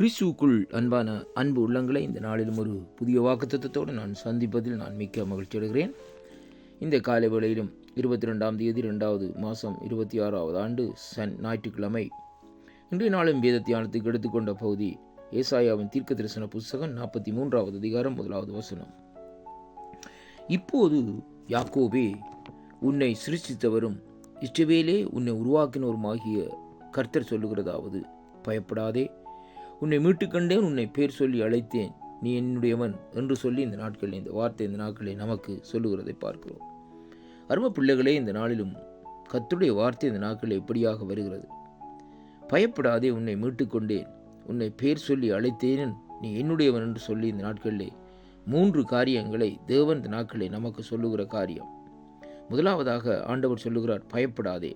கிறிஸ்துவுக்குள் அன்பான அன்பு உள்ளங்களை இந்த நாளிலும் ஒரு புதிய வாக்குத்தத்தத்தோடு நான் சந்திப்பதில் நான் மிக்க மகிழ்ச்சி அடைகிறேன். இந்த காலை வேளையிலும் 22ஆம் தேதி 2வது மாதம் 26வது ஆண்டு ஞாயிற்றுக்கிழமை இன்றைய நாளும் வேத தியானத்துக்கு எடுத்துக்கொண்ட பகுதி ஏசாயாவின் தீர்க்க தரிசன புஸ்தகம் 43வது அதிகாரம் 1வது வசனம். இப்போது யாக்கோபே, உன்னை சிருஷ்டித்தவரும் இஸ்ரவேலே உன்னை உருவாக்கினவருமாகிய கர்த்தர் சொல்லுகிறதாவது, பயப்படாதே, உன்னை மீட்டுக்கண்டேன், உன்னை பேர் சொல்லி அழைத்தேன், நீ என்னுடையவன் என்று சொல்லி இந்த வார்த்தை இந்த நாட்களில் நமக்கு சொல்லுகிறதை பார்க்கிறோம். அருமை பிள்ளைகளே, இந்த நாளிலும் கர்த்தருடைய வார்த்தை இந்த நாட்களில் எப்படியாக வருகிறது? பயப்படாதே, உன்னை மீட்டுக்கொண்டேன், உன்னை பேர் சொல்லி அழைத்தேன், நீ என்னுடையவன் என்று சொல்லி இந்த நாட்களிலே 3 காரியங்களை தேவன் இந்த நாட்களில் நமக்கு சொல்லுகிற காரியம். முதலாவதாக ஆண்டவர் சொல்லுகிறார், பயப்படாதே.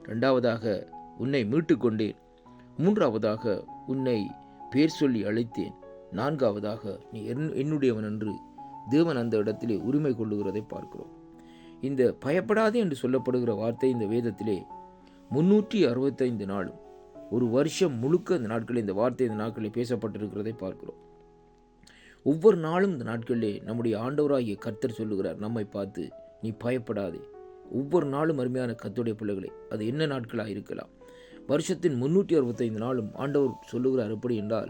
2வதாக உன்னை மீட்டுக்கொண்டேன். 3வதாக உன்னை பேர் சொல்லி அழைத்தேன். 4வதாக நீ என்னுடையவன் என்று தேவன் அந்த இடத்திலே உரிமை கொள்ளுகிறதை பார்க்கிறோம். இந்த பயப்படாதே என்று சொல்லப்படுகிற வார்த்தை இந்த வேதத்திலே 365 நாளும், ஒரு வருஷம் முழுக்க இந்த நாட்களில் இந்த வார்த்தை இந்த நாட்களில் பேசப்பட்டிருக்கிறதை பார்க்கிறோம். ஒவ்வொரு நாளும் இந்த நாட்களிலே நம்முடைய ஆண்டவராகிய கர்த்தர் சொல்லுகிறார் நம்மை பார்த்து, நீ பயப்படாதே. ஒவ்வொரு நாளும் அருமையான கர்த்தருடைய பிள்ளைகளே, அது என்ன நாட்களாக இருக்கலாம், வருஷத்தின் 365 நாளும் ஆண்டவர் சொல்லுகிறார். எப்படி என்றால்,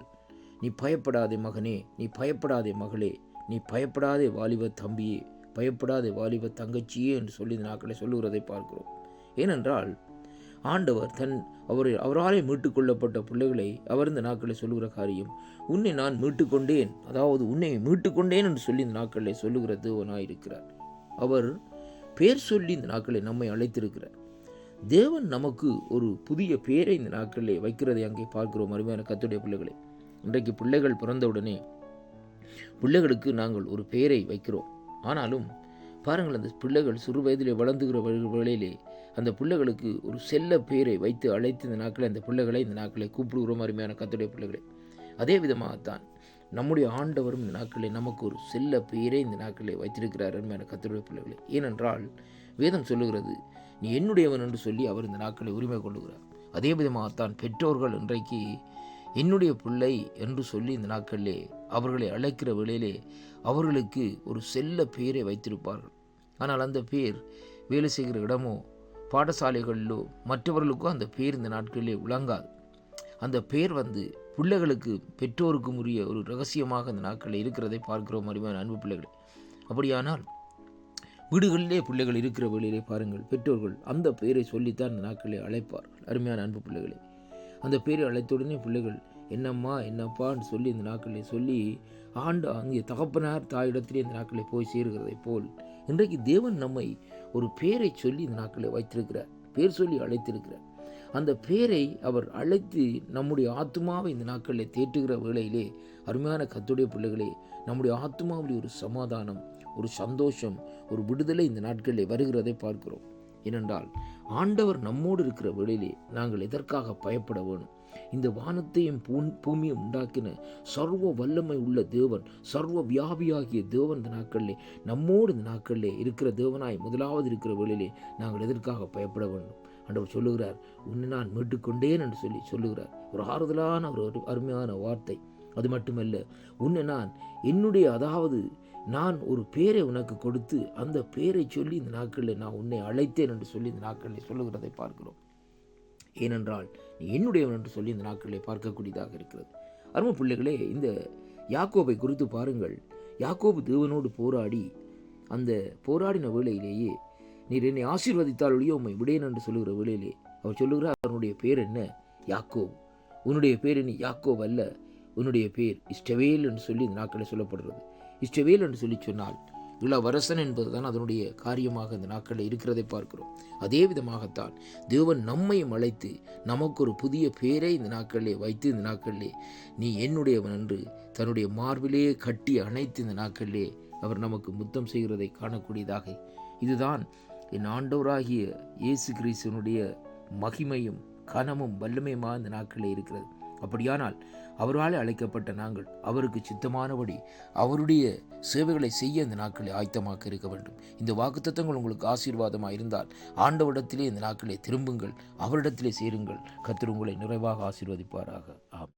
நீ பயப்படாதே மகனே, நீ பயப்படாதே மகளே, நீ பயப்படாதே வாலிப தம்பியே, பயப்படாதே வாலிப தங்கச்சியே என்று சொல்லி இந்த நாட்களை சொல்லுகிறதை பார்க்கிறோம். ஏனென்றால் ஆண்டவர் அவராலே மீட்டுக்கொள்ளப்பட்ட பிள்ளைகளை அவர் இந்த நாட்களை சொல்லுகிற காரியம், உன்னை நான் மீட்டுக்கொண்டேன், அதாவது உன்னை மீட்டுக்கொண்டேன் என்று சொல்லி இந்த நாட்களை சொல்லுகிற தேவனாயிருக்கிறார். அவர் பேர் சொல்லி இந்த நாட்களை நம்மை அழைத்திருக்கிறார். தேவன் நமக்கு ஒரு புதிய பேரை இந்த நாட்களிலே வைக்கிறதை அங்கே பார்க்கிறோம். அருமையான கர்த்தருடைய பிள்ளைகளை, இன்றைக்கு பிள்ளைகள் பிறந்தவுடனே பிள்ளைகளுக்கு நாங்கள் ஒரு பெயரை வைக்கிறோம். ஆனாலும் பாருங்கள், அந்த பிள்ளைகள் சிறு வயதிலே வளர்ந்துகிற வேளையிலே அந்த பிள்ளைகளுக்கு ஒரு செல்ல பெயரை வைத்து அழைத்து இந்த நாட்களை அந்த பிள்ளைகளை இந்த நாட்களை கூப்பிடுகிறோம். அருமையான கர்த்தருடைய பிள்ளைகளை, அதே விதமாகத்தான் நம்முடைய ஆண்டவரும் இந்த நாட்களில் நமக்கு ஒரு செல்ல பெயரை இந்த நாட்களில் வைத்திருக்கிறார். அருமையான கர்த்தருடைய பிள்ளைகளை, ஏனென்றால் வேதம் சொல்லுகிறது, நீ என்னுடையவன் என்று சொல்லி அவர் இந்த நாட்களை உரிமை கொள்ளுகிறார். அதே விதமாகத்தான் பெற்றோர்கள் இன்றைக்கு என்னுடைய பிள்ளை என்று சொல்லி இந்த நாட்களிலே அவர்களை அழைக்கிற வேளையிலே அவர்களுக்கு ஒரு செல்ல பெயரை வைத்திருப்பார்கள். ஆனால் அந்த பேர் வேலை செய்கிற இடமோ பாடசாலைகளிலோ மற்றவர்களுக்கோ அந்த பேர் இந்த நாட்களிலே விளங்காது. அந்த பேர் பிள்ளைகளுக்கு பெற்றோருக்கும் உரிய ஒரு ரகசியமாக இந்த நாட்களில் இருக்கிறதை பார்க்கிறோம். அருமையான அன்பு பிள்ளைகளை, அப்படியானால் வீடுகளிலே பிள்ளைகள் இருக்கிற வேளையிலே பாருங்கள், பெற்றோர்கள் அந்த பெயரை சொல்லித்தான் இந்த நாட்களை அழைப்பார்கள். அருமையான அன்பு பிள்ளைகளை, அந்த பெயரை அழைத்தவுடனே பிள்ளைகள் என்னம்மா என்னப்பான்னு சொல்லி இந்த நாட்களை சொல்லி அங்கே தகப்பனார் தாயிடத்திலே இந்த நாட்களை போய் சேருகிறதை போல் இன்றைக்கு தேவன் நம்மை ஒரு பெயரை சொல்லி இந்த நாட்களை வைத்திருக்கிறார், பேர் சொல்லி அழைத்திருக்கிறார். அந்த பேரை அவர் அழைத்து நம்முடைய ஆத்மாவை இந்த நாட்களில் தேற்றுகிற வேளையிலே அருமையான கர்த்தருடைய பிள்ளைகளே, நம்முடைய ஆத்மாவில் ஒரு சமாதானம், ஒரு சந்தோஷம், ஒரு விடுதலை இந்த நாட்களில் வருகிறதை பார்க்கிறோம். ஏனென்றால் ஆண்டவர் நம்மோடு இருக்கிற வேளையிலே நாங்கள் எதற்காக பயப்பட வேணும்? இந்த வானத்தையும் பூமியை உண்டாக்கின சர்வ வல்லமை உள்ள தேவன், சர்வ வியாபியாகிய தேவன் இந்த நாட்களிலே நம்மோடு இந்த நாட்களிலே இருக்கிற தேவனாய் முதலாவது இருக்கிற வேளையிலே நாங்கள் எதற்காக பயப்பட வேண்டும்? ஆண்டவர் சொல்லுகிறார், உன்னை நான் மீட்டுக்கொண்டேன் என்று சொல்லி சொல்லுகிறார். ஒரு ஆறுதலான ஒரு அருமையான வார்த்தை. அது மட்டுமல்ல, உன்னை நான் அதாவது நான் ஒரு பேரை உனக்கு கொடுத்து அந்த பேரை சொல்லி இந்த நாட்களில் நான் உன்னை அழைத்தேன் என்று சொல்லி இந்த நாட்களில் சொல்லுகிறதை பார்க்கிறோம். ஏனென்றால் நீ என்னுடையவன் என்று சொல்லி இந்த நாட்களில் பார்க்கக்கூடியதாக இருக்கிறது. அருமை பிள்ளைகளே, இந்த யாக்கோபை குறித்து பாருங்கள். யாக்கோபு தேவனோடு போராடி அந்த போராடின வேளையிலேயே, நீர் என்னை ஆசீர்வதித்தால் ஒழிய உம்மை விடேன் என்று சொல்லுகிற வேளையிலே அவர் சொல்லுகிறார், அவனுடைய பேர் என்ன? யாக்கோப். உன்னுடைய பேர் நீ யாக்கோப் அல்ல, உன்னுடைய பேர் இஸ்ரவேல் என்று சொல்லி இந்த நாட்களில் சொல்லப்படுகிறது. இஸ்ரவேல் என்று சொல்லி சொன்னால் இளவரசன் என்பதுதான் அதனுடைய காரியமாக இந்த நாட்களில் இருக்கிறதை பார்க்கிறோம். அதே விதமாகத்தான் தேவன் நம்மையும் அழைத்து நமக்கு ஒரு புதிய பேரை இந்த நாட்களிலே வைத்து இந்த நாட்களிலே நீ என்னுடையவன் என்று தன்னுடைய மார்பிலே கட்டி அணைத்து இந்த நாட்களிலே அவர் நமக்கு முத்தம் செய்கிறதை காணக்கூடியதாக, இதுதான் என் ஆண்டவராகிய இயேசு கிறிஸ்துவனுடைய மகிமையும் கனமும் வல்லமையுமா இந்த நாட்களிலே இருக்கிறது. அப்படியானால் அவரால் அழைக்கப்பட்ட நாங்கள் அவருக்கு சித்தமானபடி அவருடைய சேவைகளை செய்ய இந்த நாட்களை ஆயத்தமாக்க இருக்க வேண்டும். இந்த வாக்குத்தத்தங்கள் உங்களுக்கு ஆசீர்வாதமாக இருந்தால் ஆண்டவரிடத்திலே இந்த நாட்களை திரும்புங்கள், அவரிடத்திலே சேருங்கள். கர்த்தர் உங்களை நிறைவாக ஆசீர்வதிப்பாராக. ஆம்.